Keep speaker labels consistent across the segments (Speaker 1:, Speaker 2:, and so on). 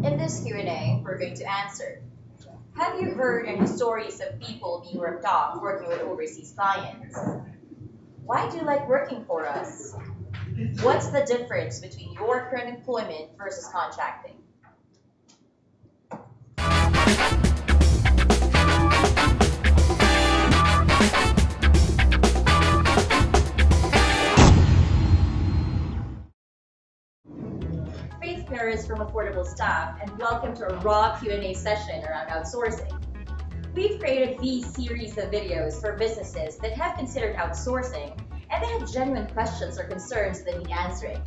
Speaker 1: In this Q&A, we're going to answer. Have you heard any stories of people being ripped off working with overseas clients? Why do you like working for us? What's the difference between your current employment versus contracting? Faith Paris from Affordable Staff, and welcome to a raw Q&A session around outsourcing. We've created these series of videos for businesses that have considered outsourcing and they have genuine questions or concerns that need answering.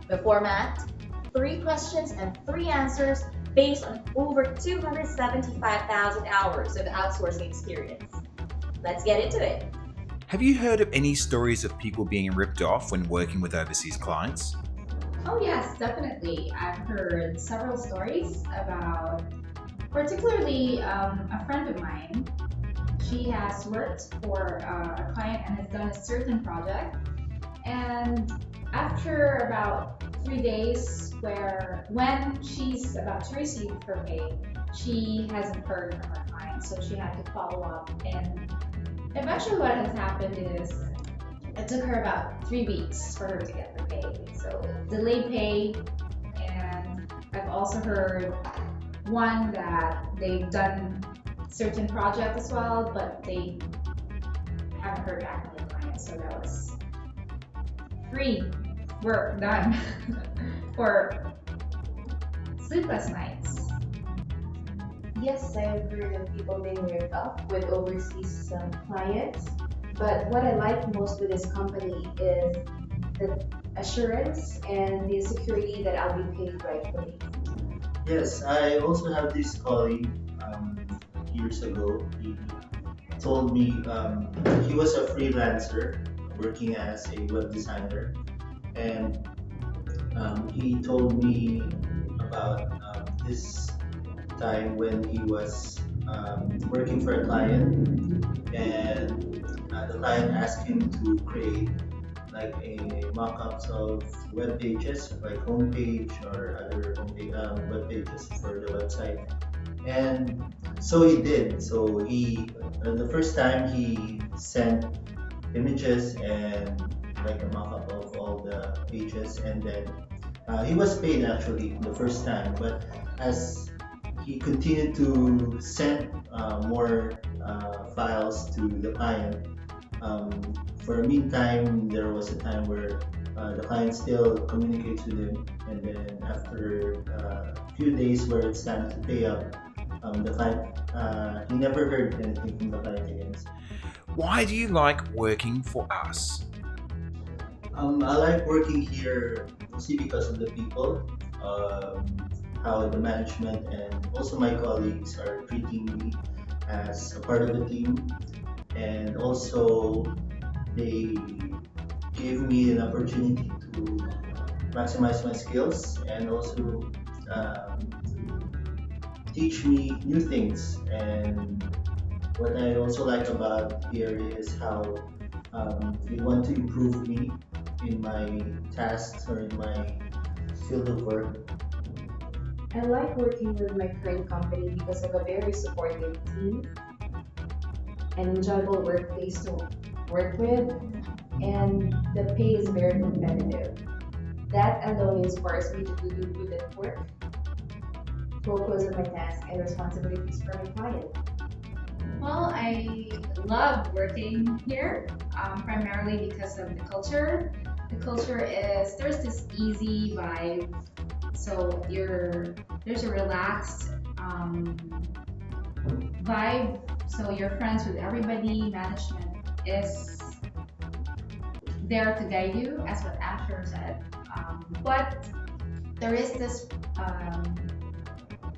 Speaker 1: The format: 3 questions and 3 answers based on over 275,000 hours of outsourcing experience. Let's get into it.
Speaker 2: Have you heard of any stories of people being ripped off when working with overseas clients?
Speaker 3: Oh yes, definitely. I've heard several stories about, particularly a friend of mine. She has worked for a client and has done a certain project. And after about 3 days, when she's about to receive her pay, she hasn't heard from her client, so she had to follow up. And eventually, what has happened is it took her about 3 weeks for her to get the pay. So delayed pay, and I've also heard one that they've done certain project as well, but they haven't heard back from the client. So that was free work done for sleepless nights.
Speaker 4: Yes, I've heard of people being ripped off with overseas clients, but what I like most with this company is the assurance and the security that I'll be paid rightfully.
Speaker 5: Yes, I also have this colleague years ago. He told me he was a freelancer working as a web designer, and he told me about this time when he was working for a client, and the client asked him to create like a mock-ups of web pages, like homepage or other web pages for the website. And so he did. So he, the first time he sent images and like a mock-up of all the pages, and then he was paid actually the first time. But as he continued to send more files to the client, for a meantime, there was a time where the client still communicates with him, and then after a few days where it's time to pay up, the client, he never heard anything from the client again.
Speaker 2: Why do you like working for us?
Speaker 5: I like working here mostly because of the people, how the management and also my colleagues are treating me as a part of the team, and also they gave me an opportunity to maximize my skills and also teach me new things. And what I also like about here is how they want to improve me in my tasks or in my field of work.
Speaker 4: I like working with my current company because of a very supportive team, an enjoyable workplace to work with, and the pay is very competitive. That alone inspires me to do good at work, focus on my tasks and responsibilities for my client.
Speaker 3: Well, I love working here, primarily because of the culture. The culture is, there's this easy vibe, so there's a relaxed vibe, so you're friends with everybody. Management is there to guide you, as what Asher said, but there is this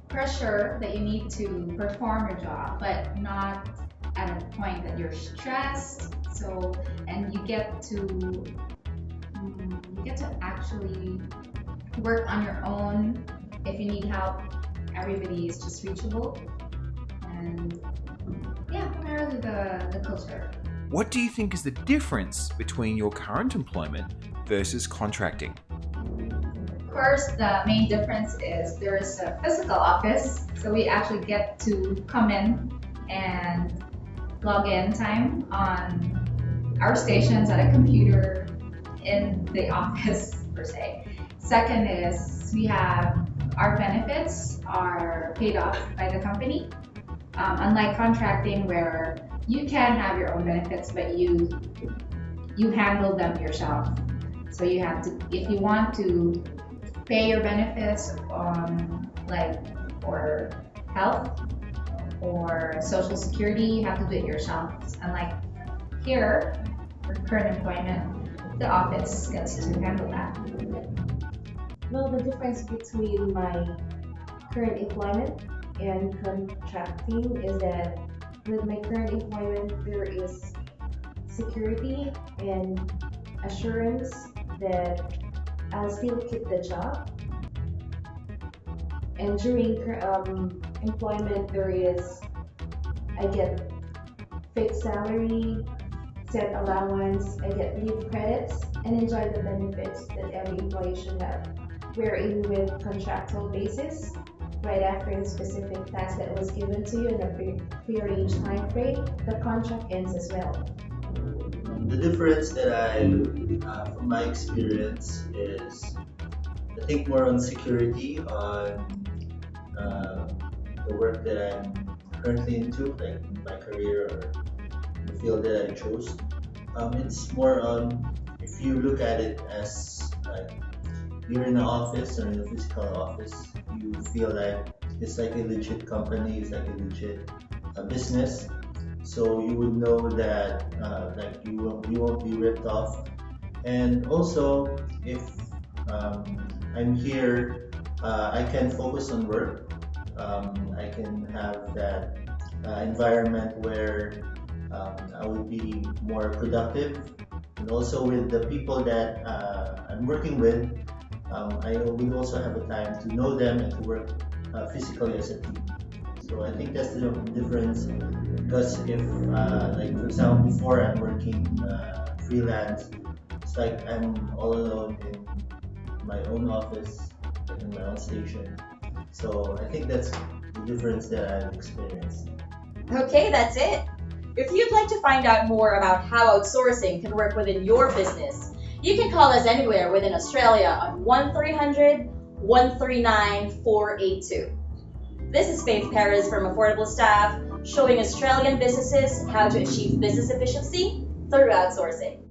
Speaker 3: pressure that you need to perform your job, but not at a point that you're stressed. So, and you get to actually work on your own. If you need help, everybody is just reachable. And yeah, primarily the culture.
Speaker 2: What do you think is the difference between your current employment versus contracting?
Speaker 3: course, the main difference is there is a physical office, so we actually get to come in and log in time on our stations at a computer in the office per se. Second is we have our benefits are paid off by the company, unlike contracting where you can have your own benefits, but you handle them yourself. So you have to, if you want to pay your benefits like for health or social security, you have to do it yourself. Unlike here, for current employment, the office gets to handle that.
Speaker 4: Well, the difference between my current employment and contracting is that with my current employment, there is security and assurance that I'll still keep the job. And during employment, I get fixed salary, set allowance, I get leave credits, and enjoy the benefits that every employee should have. Wherein with contractual basis, right after the specific task that was given to you in a pre-arranged time frame, the contract ends as well.
Speaker 5: The difference that from my experience is, I think more on security, on the work that I'm currently into, like my career or the field that I chose. It's more on, if you look at it as like you're in an office or in a physical office, you feel like it's like a legit company, it's like a legit business. So you would know that like you won't be ripped off. And also, if I'm here, I can focus on work. I can have that environment where I would be more productive. And also with the people that I'm working with, I will also have a time to know them and to work physically as a team. So I think that's the difference, because if like for example before I'm working freelance, it's like I'm all alone in my own office, in my own station. So I think that's the difference that I've experienced.
Speaker 1: Okay, that's it. If you'd like to find out more about how outsourcing can work within your business, you can call us anywhere within Australia on 1300 139 482. This is Faith Perez from Affordable Staff, showing Australian businesses how to achieve business efficiency through outsourcing.